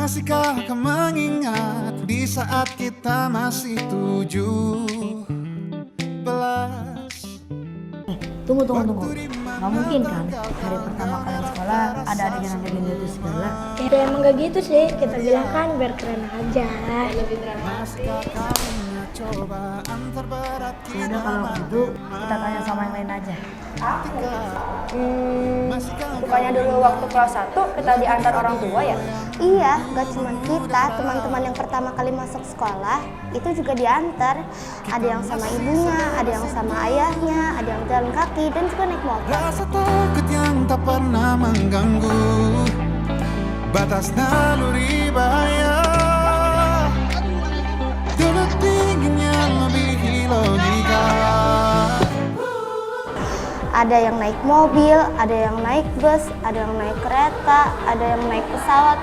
Masihkah kau mengingat di saat kita masih 17? Tunggu. Gak mungkin kan hari pertama kalian sekolah ada adegan-adegan itu segala. Ya emang gak gitu sih, kita bilang kan biar keren aja. Lebih dramatis. Udah kalau gitu kita tanya sama yang lain aja. Bukannya dulu waktu kelas 1 kita diantar orang tua ya? Iya, gak cuma kita, teman-teman yang pertama kali masuk sekolah itu juga diantar. Ada yang sama ibunya, ada yang sama ayahnya, ada yang jalan kaki dan juga naik motor. Rasa takut yang tak pernah mengganggu batas naluri bahaya. Dulu dinginnya lebih logika. Ada yang naik mobil, ada yang naik bus, ada yang naik kereta, ada yang naik pesawat.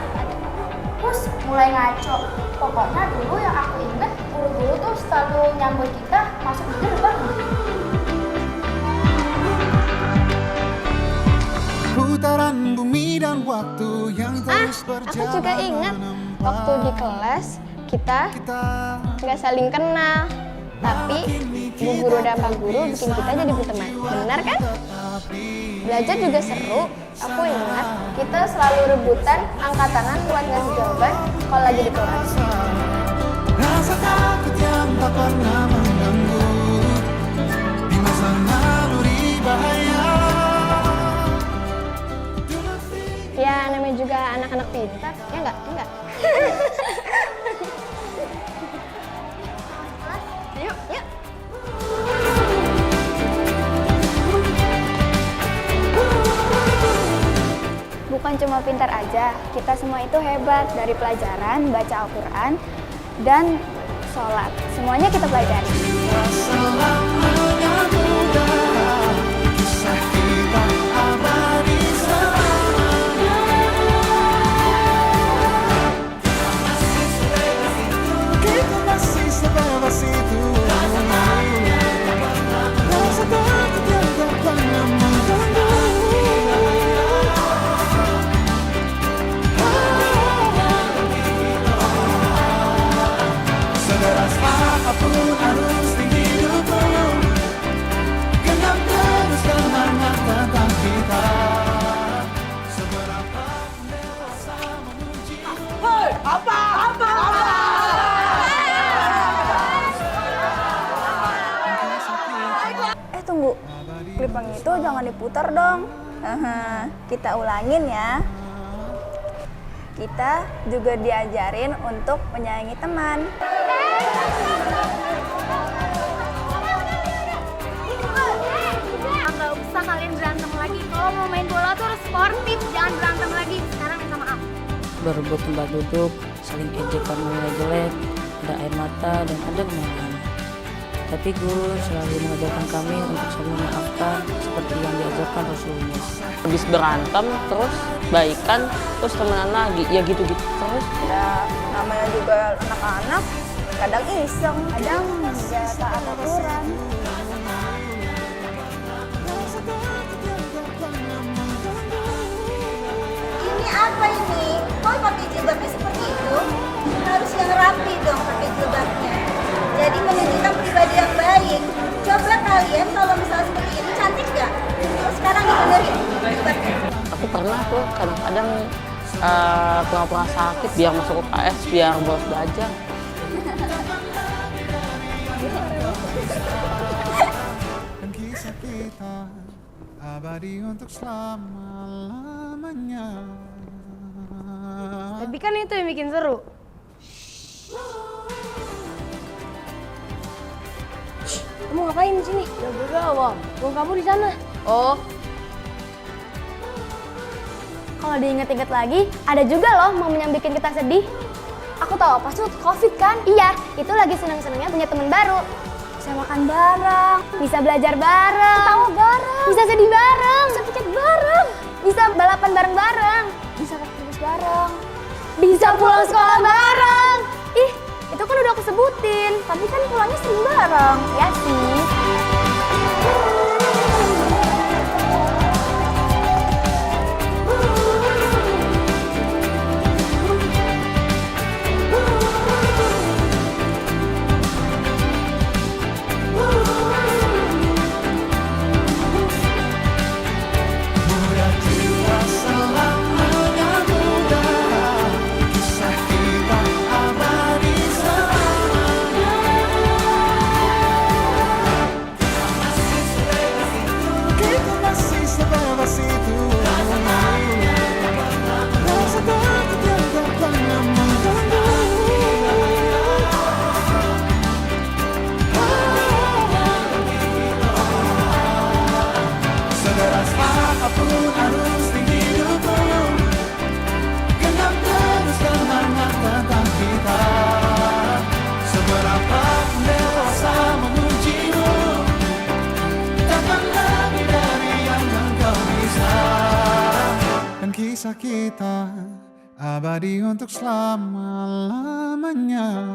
Terus mulai ngaco. Pokoknya dulu yang aku inget, guru-guru tuh selalu nyambut kita masuk di gerbang. Putaran bumi dan waktu yang terus berjalan. Aku juga ingat waktu di kelas kita nggak saling kenal, tapi bu guru dan pak guru bikin kita jadi berteman. Benar kan? Belajar juga seru. Aku ingat kita selalu rebutan angkat tangan buat ngasih jawaban kalau lagi di kelas. Rasa takut yang tak pernah mengganggu di masa naluri bahaya. Ya namanya juga anak-anak pintar, ya nggak? Yuk. Bukan cuma pintar aja, kita semua itu hebat dari pelajaran, baca Al-Quran, dan sholat. Semuanya kita pelajari. Selamanya mudah, kisah kita abadi selamanya. Kita masih sebebas itu. Rasa takut yang tak pernah mengganggu. Sederas apapun harus di hidupku, genggam terus kenangan tentang kita. Seberapa dewasa memuji. Tunggu, klip yang itu jangan diputar dong. Kita ulangin ya. Kita juga diajarin untuk menyayangi teman. Nggak usah kalian berantem lagi. Kalau mau main bola tuh harus sportif, jangan berantem lagi. Sekarang sama aku. Berebut tempat duduk, saling ejek karena nilai jelek, ada air mata dan ada kemarahan. Tapi guru selalu mengajarkan kami untuk saling memaafkan seperti yang diajarkan Rasulullah. Habis berantem terus baikan terus temenan lagi ya gitu-gitu terus. Ya namanya juga anak-anak, kadang iseng, kadang nggak taat aturan. Ini apa ini? Kok pakai jilbabnya seperti itu? Harus yang rapi dong pakai jilbabnya. Jadi menunjukkan pribadi yang baik. Coba kalian kalau misalnya seperti ini cantik nggak? Terus sekarang dibenerin jilbabnya. Aku pernah tuh kadang-kadang pura-pura sakit biar masuk UKS biar bolos belajar. Dan kisah kita abadi untuk selama-lamanya. Tapi kan itu yang bikin seru. Kamu ngapain di sini? Ya bergawang. Buang kamu di sana. Oh. Kalau diinget-inget lagi, ada juga loh momen yang bikin kita sedih. Aku tahu pas itu COVID kan? Iya, itu lagi senang-senangnya punya teman baru. Bisa makan bareng, Bisa belajar bareng. ketawa bareng, Bisa sedih bareng. bisa pikir bareng, Bisa balapan bareng-bareng. bisa ke kampus bareng. Bisa pulang sekolah bareng. Ih, itu kan udah aku sebutin. Tapi kan pulangnya sering bareng. Ya sih. kisah kita abadi untuk selama-lamanya.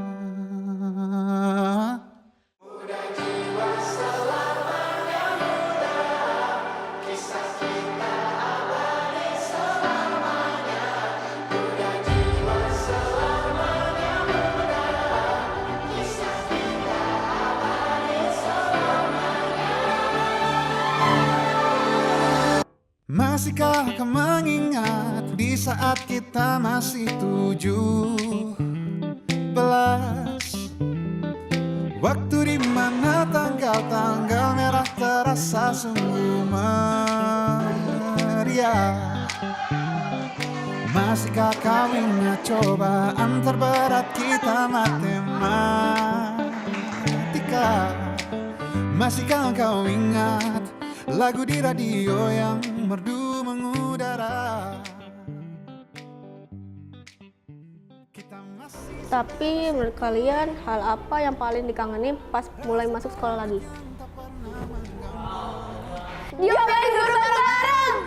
Masihkah kau mengingat di saat kita masih 17? Waktu di mana tanggal-tanggal merah terasa sungguh meriah. Masihkah kau ingat cobaan terberat kita matematika? Masihkah kau ingat lagu di radio yang merdu mengudara? Tapi menurut kalian hal apa yang paling dikangenin pas mulai masuk sekolah lagi? Diomelin guru bareng-bareng.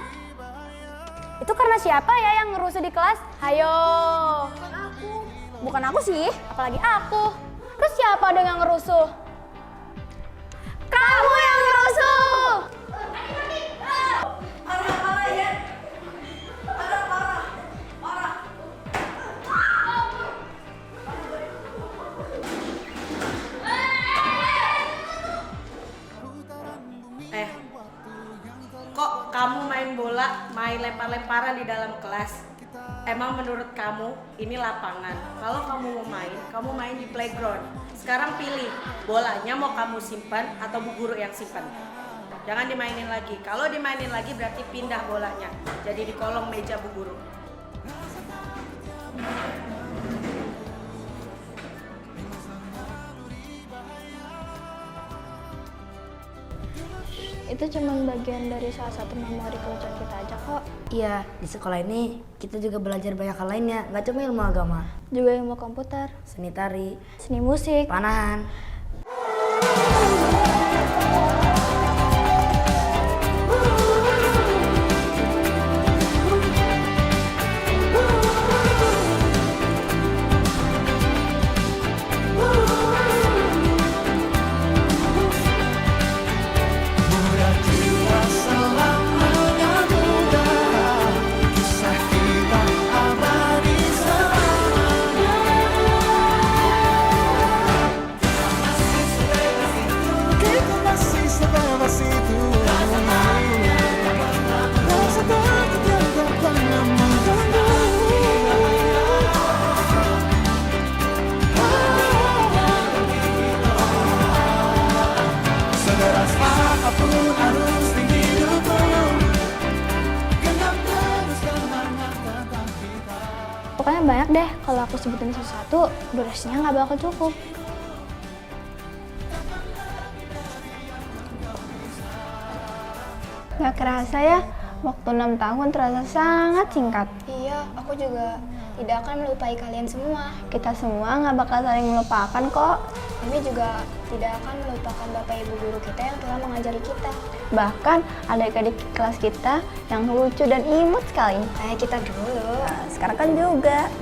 Itu karena siapa ya yang ngerusuh di kelas? Hayo. Bukan aku sih, apalagi aku. Terus siapa dong yang ngerusuh? Kamu yang ngerusuh. Kok kamu main bola, main lempar-lemparan di dalam kelas? Emang menurut kamu ini lapangan? Kalau kamu mau main, kamu main di playground. Sekarang pilih, bolanya mau kamu simpan atau bu guru yang simpan. Jangan dimainin lagi. Kalau dimainin lagi berarti pindah bolanya. Jadi di kolong meja bu guru. Itu cuma bagian dari salah satu memori kelucuan kita aja kok. Iya, di sekolah ini kita juga belajar banyak hal lainnya, nggak cuma ilmu agama. Juga ilmu komputer, Seni tari, seni musik, panahan. Pokoknya banyak deh, kalau aku sebutin sesuatu, durasinya nggak bakal cukup. Gak kerasa ya, waktu 6 tahun terasa sangat singkat. Iya, aku juga tidak akan melupai kalian semua. Kita semua nggak bakal saling melupakan kok. Kami juga tidak akan melupakan Bapak Ibu guru kita yang telah mengajari kita. Bahkan adik-adik kelas kita yang lucu dan imut sekali. Kayak kita dulu. Nah, sekarang kan juga.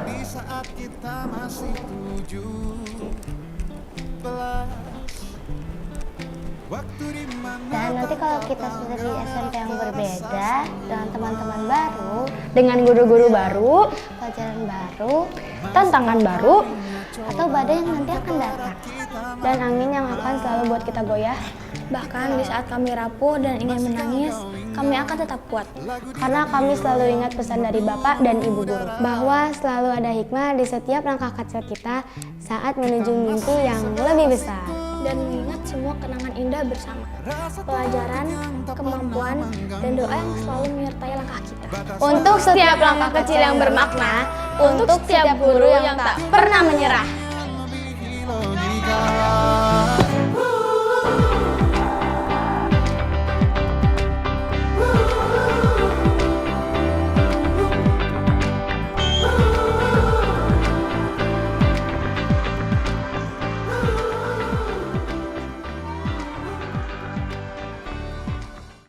Di saat kita masih 17. Dan nanti kalau kita sudah di SMP yang berbeda, dengan teman-teman baru, Dengan guru-guru baru, pelajaran baru, tantangan baru, atau badai yang nanti akan datang. dan angin yang akan selalu buat kita goyah. Bahkan di saat kami rapuh dan ingin menangis, kami kami akan tetap kuat. Karena kami selalu ingat pesan dari Bapak dan Ibu Guru, bahwa selalu ada hikmah di setiap langkah kecil kita saat menuju mimpi yang lebih besar. Dan mengingat semua kenangan indah bersama. Pelajaran, kemampuan, dan doa yang selalu menyertai langkah kita. Untuk setiap langkah kecil yang bermakna, untuk setiap guru yang tak pernah menyerah. Logika